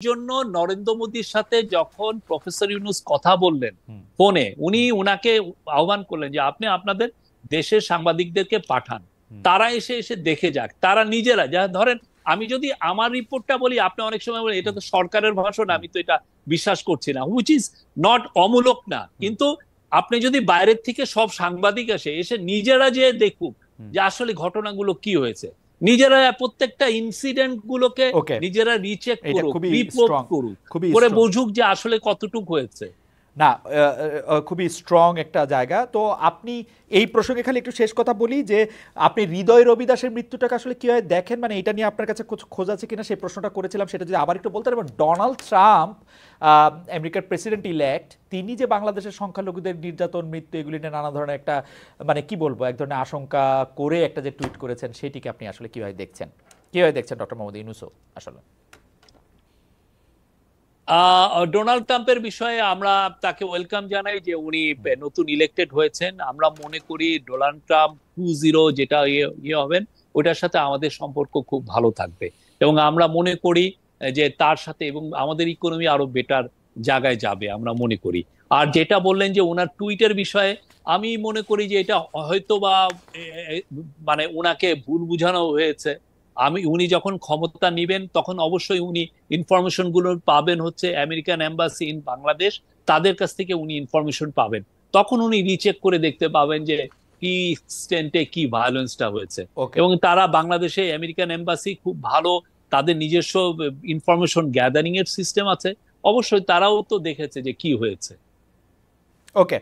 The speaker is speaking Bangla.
জন্য নরেন্দ্র মোদীর সাথে যখন প্রফেসর ইউনূস কথা বললেন ফোনে, উনাকে আহ্বান করলেন যে আপনি আপনাদের দেশের সাংবাদিকদেরকে পাঠান, তারা এসে এসে দেখে যাক, তারা নিজেরা যা ধরেন আমি যদি আমার রিপোর্টটা বলি, আপনি অনেক সময় বলেন এটা তো সরকারের ভাষণ, আমি তো এটা বিশ্বাস করছি না, হুইচ ইজ নট অমূলক না, কিন্তু আপনি যদি বাইরের থেকে সব সাংবাদিক এসে এসে নিজেরা যে দেখুক যে আসলে ঘটনাগুলো কি হয়েছে, নিজেরা প্রত্যেকটা ইনসিডেন্ট গুলোকে নিজেরা রিচেক করুক, রিপোর্ট করুক, করে বুঝুক যে আসলে কতটুক হয়েছে। না, খুবই স্ট্রং একটা জায়গা। তো আপনি এই প্রসঙ্গে খালি একটু শেষ কথা বলি যে আপনি হৃদয় রবি দাসের মৃত্যুটাকে আসলে কিভাবে দেখেন, মানে এটা নিয়ে আপনার কাছে খোঁজ আছে কিনা সেই প্রশ্নটা করেছিলাম, সেটা যদি আবার একটু বলতেন। এবং ডোনাল্ড ট্রাম্প আমেরিকার প্রেসিডেন্ট ইলেক্ট, তিনি যে বাংলাদেশের সংখ্যালঘুদের নির্যাতন, মৃত্যু এগুলি নিয়ে নানা ধরনের একটা মানে কি বলবো এক ধরনের আশঙ্কা করে একটা যে টুইট করেছেন, সেটিকে আপনি আসলে কিভাবে দেখছেন ডক্টর মোহাম্মদ ইউনূসও আসলে? ডোনাল্ড ট্রাম্পের বিষয়ে আমরা তাকে ওয়েলকাম জানাই যে উনি নতুন ইলেক্টেড হয়েছেন। আমরা মনে করি ডোনাল্ড ট্রাম্প 2.0 যেটা ইয়ে হবেন, ওটার সাথে আমাদের সম্পর্ক খুব ভালো থাকবে, এবং আমরা মনে করি যে তার সাথে এবং আমাদের ইকোনমি আরো বেটার জায়গায় যাবে আমরা মনে করি। আর যেটা বললেন যে ওনার টুইটের বিষয়ে, আমি মনে করি যে এটা হয়তো বা মানে ওনাকে ভুল বুঝানো হয়েছে। উনি যখন ক্ষমতা নিবেন তখন অবশ্যই উনি ইনফরমেশন গুলো পাবেন হচ্ছে আমেরিকান এম্বাসি ইন বাংলাদেশ, তাদের কাছ থেকে উনি ইনফরমেশন পাবেন, তখন উনি রিচেক করে দেখতে পাবেন যে কি এক্সটেন্টে কি ভায়োলেন্সটা হয়েছে। এবং তারা বাংলাদেশে আমেরিকান এম্বাসি খুব ভালো, তাদের নিজস্ব ইনফরমেশন গ্যাদারিং এর সিস্টেম আছে, অবশ্যই তারাও তো দেখেছে যে কি হয়েছে। ওকে।